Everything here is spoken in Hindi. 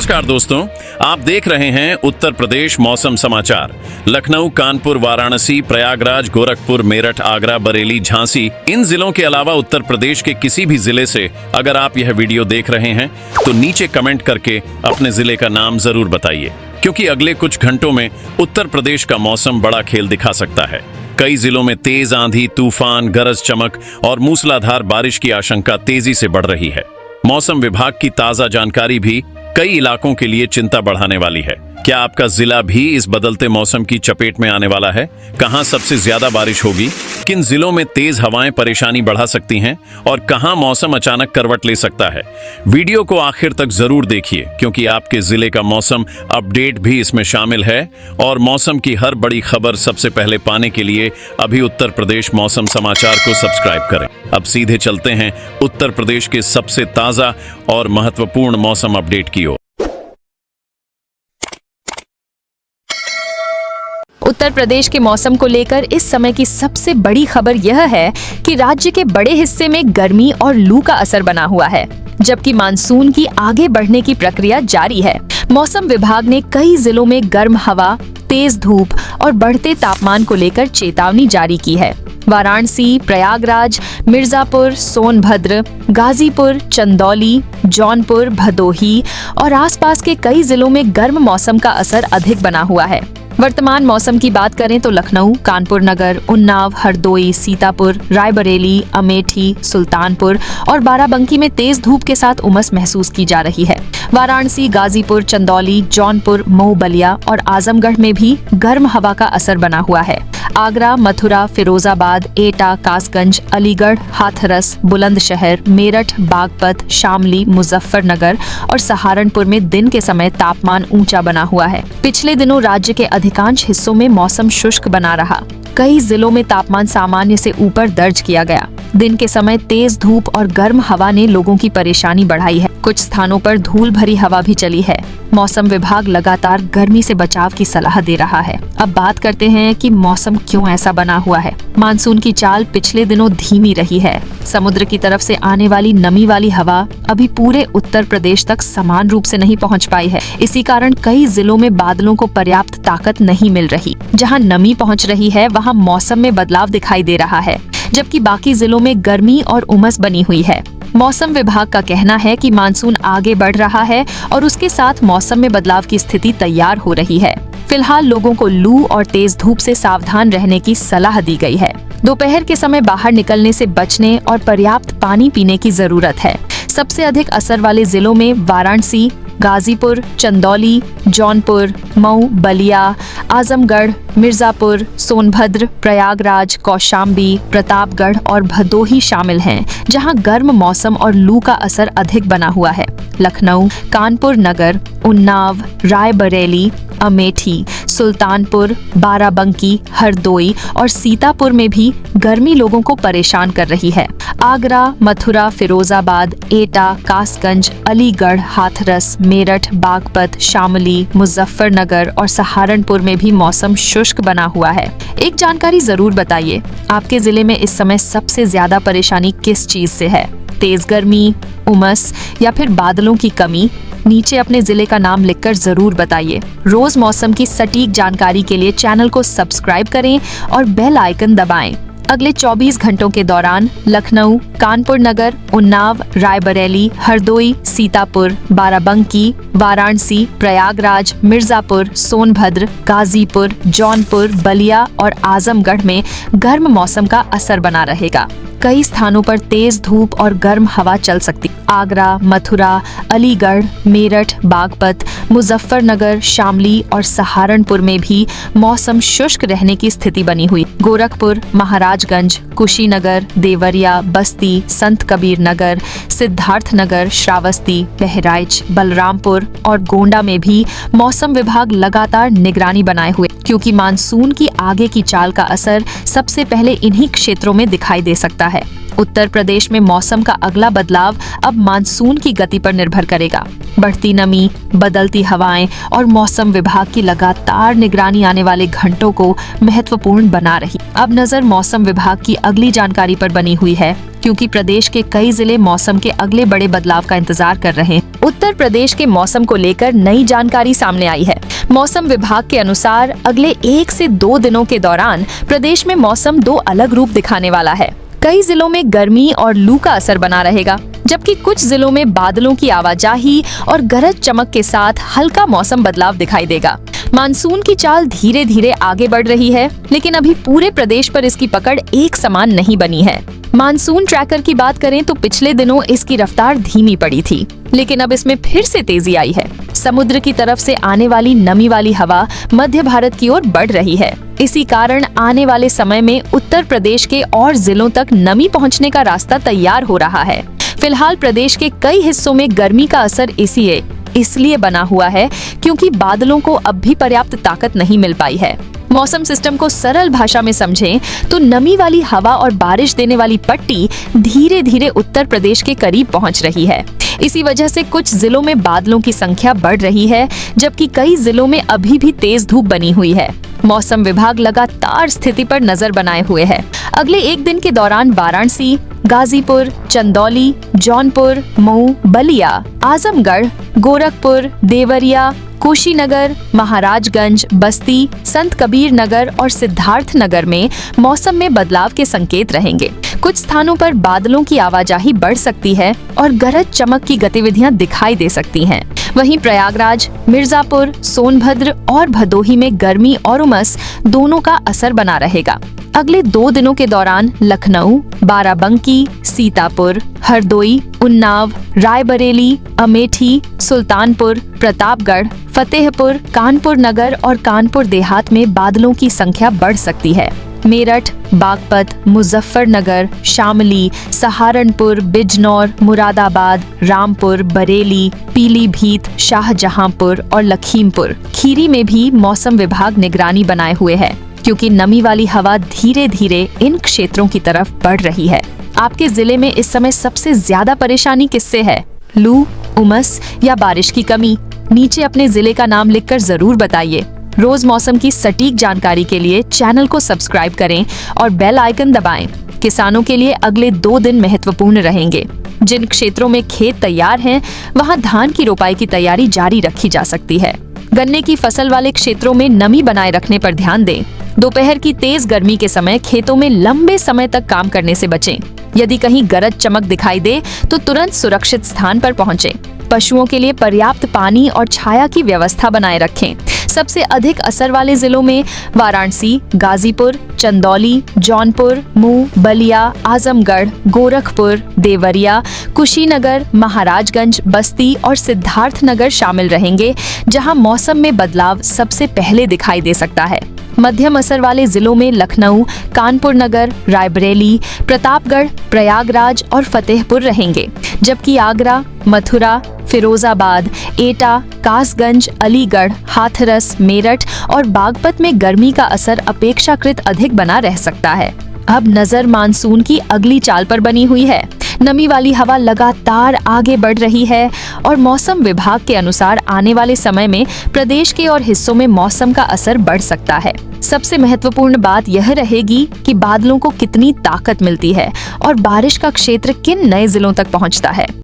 नमस्कार दोस्तों, आप देख रहे हैं उत्तर प्रदेश मौसम समाचार। लखनऊ, कानपुर, वाराणसी, प्रयागराज, गोरखपुर, मेरठ, आगरा, बरेली, झांसी, इन जिलों के अलावा उत्तर प्रदेश के किसी भी जिले से अगर आप यह वीडियो देख रहे हैं तो नीचे कमेंट करके अपने जिले का नाम जरूर बताइए, क्योंकि अगले कुछ घंटों में उत्तर प्रदेश का मौसम बड़ा खेल दिखा सकता है। कई जिलों में तेज आंधी, तूफान, गरज चमक और मूसलाधार बारिश की आशंका तेजी से बढ़ रही है। मौसम विभाग की ताजा जानकारी भी कई इलाकों के लिए चिंता बढ़ाने वाली है। क्या आपका जिला भी इस बदलते मौसम की चपेट में आने वाला है? कहां सबसे ज्यादा बारिश होगी? किन जिलों में तेज हवाएं परेशानी बढ़ा सकती हैं और कहां मौसम अचानक करवट ले सकता है? वीडियो को आखिर तक जरूर देखिए, क्योंकि आपके जिले का मौसम अपडेट भी इसमें शामिल है। और मौसम की हर बड़ी खबर सबसे पहले पाने के लिए अभी उत्तर प्रदेश मौसम समाचार को सब्सक्राइब करें। अब सीधे चलते हैं उत्तर प्रदेश के सबसे ताजा और महत्वपूर्ण मौसम अपडेट की ओर। उत्तर प्रदेश के मौसम को लेकर इस समय की सबसे बड़ी खबर यह है कि राज्य के बड़े हिस्से में गर्मी और लू का असर बना हुआ है, जबकि मानसून की आगे बढ़ने की प्रक्रिया जारी है। मौसम विभाग ने कई जिलों में गर्म हवा, तेज धूप और बढ़ते तापमान को लेकर चेतावनी जारी की है। वाराणसी, प्रयागराज, मिर्जापुर, सोनभद्र, गाजीपुर, चंदौली, जौनपुर, भदोही और आसपास के कई जिलों में गर्म मौसम का असर अधिक बना हुआ है। वर्तमान मौसम की बात करें तो लखनऊ, कानपुर नगर, उन्नाव, हरदोई, सीतापुर, रायबरेली, अमेठी, सुल्तानपुर और बाराबंकी में तेज धूप के साथ उमस महसूस की जा रही है। वाराणसी, गाजीपुर, चंदौली, जौनपुर, मऊ, बलिया और आजमगढ़ में भी गर्म हवा का असर बना हुआ है। आगरा, मथुरा, फिरोजाबाद, एटा, कासगंज, अलीगढ़, हाथरस, बुलंदशहर, मेरठ, बागपत, शामली, मुजफ्फरनगर और सहारनपुर में दिन के समय तापमान ऊंचा बना हुआ है। पिछले दिनों राज्य के अधिकांश हिस्सों में मौसम शुष्क बना रहा। कई जिलों में तापमान सामान्य से ऊपर दर्ज किया गया। दिन के समय तेज धूप और गर्म हवा ने लोगों की परेशानी बढ़ाई है। कुछ स्थानों पर धूल भरी हवा भी चली है। मौसम विभाग लगातार गर्मी से बचाव की सलाह दे रहा है। अब बात करते हैं कि मौसम क्यों ऐसा बना हुआ है। मानसून की चाल पिछले दिनों धीमी रही है। समुद्र की तरफ से आने वाली नमी वाली हवा अभी पूरे उत्तर प्रदेश तक समान रूप से नहीं पहुंच पाई है। इसी कारण कई जिलों में बादलों को पर्याप्त ताकत नहीं मिल रही। जहां नमी पहुंच रही है वहां मौसम में बदलाव दिखाई दे रहा है, जबकि बाकी जिलों में गर्मी और उमस बनी हुई है। मौसम विभाग का कहना है कि मानसून आगे बढ़ रहा है और उसके साथ मौसम में बदलाव की स्थिति तैयार हो रही है। फिलहाल लोगों को लू और तेज धूप से सावधान रहने की सलाह दी गई है। दोपहर के समय बाहर निकलने से बचने और पर्याप्त पानी पीने की जरूरत है। सबसे अधिक असर वाले जिलों में वाराणसी, गाजीपुर, चंदौली, जौनपुर, मऊ, बलिया, आजमगढ़, मिर्जापुर, सोनभद्र, प्रयागराज, कौशाम्बी, प्रतापगढ़ और भदोही शामिल हैं, जहां गर्म मौसम और लू का असर अधिक बना हुआ है। लखनऊ, कानपुर नगर, उन्नाव, रायबरेली, अमेठी, सुल्तानपुर, बाराबंकी, हरदोई और सीतापुर में भी गर्मी लोगों को परेशान कर रही है। आगरा, मथुरा, फिरोजाबाद, एटा, कासगंज, अलीगढ़, हाथरस, मेरठ, बागपत, शामली, मुजफ्फरनगर और सहारनपुर में भी मौसम शुष्क बना हुआ है। एक जानकारी जरूर बताइए, आपके जिले में इस समय सबसे ज्यादा परेशानी किस चीज से है? तेज गर्मी, उमस या फिर बादलों की कमी? नीचे अपने जिले का नाम लिखकर जरूर बताइए। रोज मौसम की सटीक जानकारी के लिए चैनल को सब्सक्राइब करें और बेल आइकन दबाएं। अगले 24 घंटों के दौरान लखनऊ, कानपुर नगर, उन्नाव, रायबरेली, हरदोई, सीतापुर, बाराबंकी, वाराणसी, प्रयागराज, मिर्जापुर, सोनभद्र, गाजीपुर, जौनपुर, बलिया और आजमगढ़ में गर्म मौसम का असर बना रहेगा। कई स्थानों पर तेज धूप और गर्म हवा चल सकती। आगरा, मथुरा, अलीगढ़, मेरठ, बागपत, मुजफ्फरनगर, शामली और सहारनपुर में भी मौसम शुष्क रहने की स्थिति बनी हुई। गोरखपुर, महाराजगंज, कुशीनगर, देवरिया, बस्ती, संत कबीर नगर, सिद्धार्थ नगर, श्रावस्ती, बहराइच, बलरामपुर और गोंडा में भी मौसम विभाग लगातार निगरानी बनाए हुए, क्योंकि मानसून की आगे की चाल का असर सबसे पहले इन्हीं क्षेत्रों में दिखाई दे सकता है। उत्तर प्रदेश में मौसम का अगला बदलाव अब मानसून की गति पर निर्भर करेगा। बढ़ती नमी, बदलती हवाएं और मौसम विभाग की लगातार निगरानी आने वाले घंटों को महत्वपूर्ण बना रही। अब नजर मौसम विभाग की अगली जानकारी पर बनी हुई है, क्योंकि प्रदेश के कई जिले मौसम के अगले बड़े बदलाव का इंतजार कर रहे हैं। उत्तर प्रदेश के मौसम को लेकर नई जानकारी सामने आई है। मौसम विभाग के अनुसार अगले 1 से 2 दिनों के दौरान प्रदेश में मौसम 2 अलग रूप दिखाने वाला है। कई जिलों में गर्मी और लू का असर बना रहेगा, जबकि कुछ जिलों में बादलों की आवाजाही और गरज चमक के साथ हल्का मौसम बदलाव दिखाई देगा। मानसून की चाल धीरे धीरे आगे बढ़ रही है, लेकिन अभी पूरे प्रदेश पर इसकी पकड़ एक समान नहीं बनी है। मानसून ट्रैकर की बात करें तो पिछले दिनों इसकी रफ्तार धीमी पड़ी थी, लेकिन अब इसमें फिर से तेजी आई है। समुद्र की तरफ से आने वाली नमी वाली हवा मध्य भारत की ओर बढ़ रही है। इसी कारण आने वाले समय में उत्तर प्रदेश के और जिलों तक नमी पहुंचने का रास्ता तैयार हो रहा है। फिलहाल प्रदेश के कई हिस्सों में गर्मी का असर इसलिए बना हुआ है क्योंकि बादलों को अब भी पर्याप्त ताकत नहीं मिल पाई है। मौसम सिस्टम को सरल भाषा में समझें तो नमी वाली हवा और बारिश देने वाली पट्टी धीरे धीरे उत्तर प्रदेश के करीब पहुंच रही है। इसी वजह से कुछ जिलों में बादलों की संख्या बढ़ रही है, जबकि कई जिलों में अभी भी तेज धूप बनी हुई है। मौसम विभाग लगातार स्थिति पर नजर बनाए हुए है। अगले 1 दिन के दौरान वाराणसी, गाजीपुर, चंदौली, जौनपुर, मऊ, बलिया, आजमगढ़, गोरखपुर, देवरिया, कुशीनगर, महाराजगंज, बस्ती, संत कबीर नगर और सिद्धार्थ नगर में मौसम में बदलाव के संकेत रहेंगे। कुछ स्थानों पर बादलों की आवाजाही बढ़ सकती है और गरज चमक की गतिविधियां दिखाई दे सकती हैं। वहीं प्रयागराज, मिर्जापुर, सोनभद्र और भदोही में गर्मी और उमस दोनों का असर बना रहेगा। अगले 2 दिनों के दौरान लखनऊ, बाराबंकी, सीतापुर, हरदोई, उन्नाव, रायबरेली, अमेठी, सुल्तानपुर, प्रतापगढ़, फतेहपुर, कानपुर नगर और कानपुर देहात में बादलों की संख्या बढ़ सकती है। मेरठ, बागपत, मुजफ्फरनगर, शामली, सहारनपुर, बिजनौर, मुरादाबाद, रामपुर, बरेली, पीलीभीत, शाहजहांपुर और लखीमपुर खीरी में भी मौसम विभाग निगरानी बनाए हुए है, क्योंकि नमी वाली हवा धीरे धीरे इन क्षेत्रों की तरफ बढ़ रही है। आपके जिले में इस समय सबसे ज्यादा परेशानी किससे है? लू, उमस या बारिश की कमी? नीचे अपने जिले का नाम लिखकर जरूर बताइए। रोज मौसम की सटीक जानकारी के लिए चैनल को सब्सक्राइब करें और बेल आइकन दबाएं। किसानों के लिए अगले 2 दिन महत्वपूर्ण रहेंगे। जिन क्षेत्रों में खेत तैयार हैं, वहां धान की रोपाई की तैयारी जारी रखी जा सकती है। गन्ने की फसल वाले क्षेत्रों में नमी बनाए रखने पर ध्यान दें। दोपहर की तेज गर्मी के समय खेतों में लंबे समय तक काम करने से बचें। यदि कहीं गरज चमक दिखाई दे तो तुरंत सुरक्षित स्थान पर पहुंचें। पशुओं के लिए पर्याप्त पानी और छाया की व्यवस्था बनाए रखें। सबसे अधिक असर वाले जिलों में वाराणसी, गाजीपुर, चंदौली, जौनपुर, मऊ, बलिया, आजमगढ़, गोरखपुर, देवरिया, कुशीनगर, महाराजगंज, बस्ती और सिद्धार्थ नगर शामिल रहेंगे, जहां मौसम में बदलाव सबसे पहले दिखाई दे सकता है। मध्यम असर वाले जिलों में लखनऊ, कानपुर नगर, रायबरेली, प्रतापगढ़, प्रयागराज और फतेहपुर रहेंगे, जबकि आगरा, मथुरा, फिरोजाबाद, एटा, कासगंज, अलीगढ़, हाथरस, मेरठ और बागपत में गर्मी का असर अपेक्षाकृत अधिक बना रह सकता है। अब नजर मानसून की अगली चाल पर बनी हुई है। नमी वाली हवा लगातार आगे बढ़ रही है और मौसम विभाग के अनुसार आने वाले समय में प्रदेश के और हिस्सों में मौसम का असर बढ़ सकता है। सबसे महत्वपूर्ण बात यह रहेगी कि बादलों को कितनी ताकत मिलती है और बारिश का क्षेत्र किन नए जिलों तक पहुंचता है।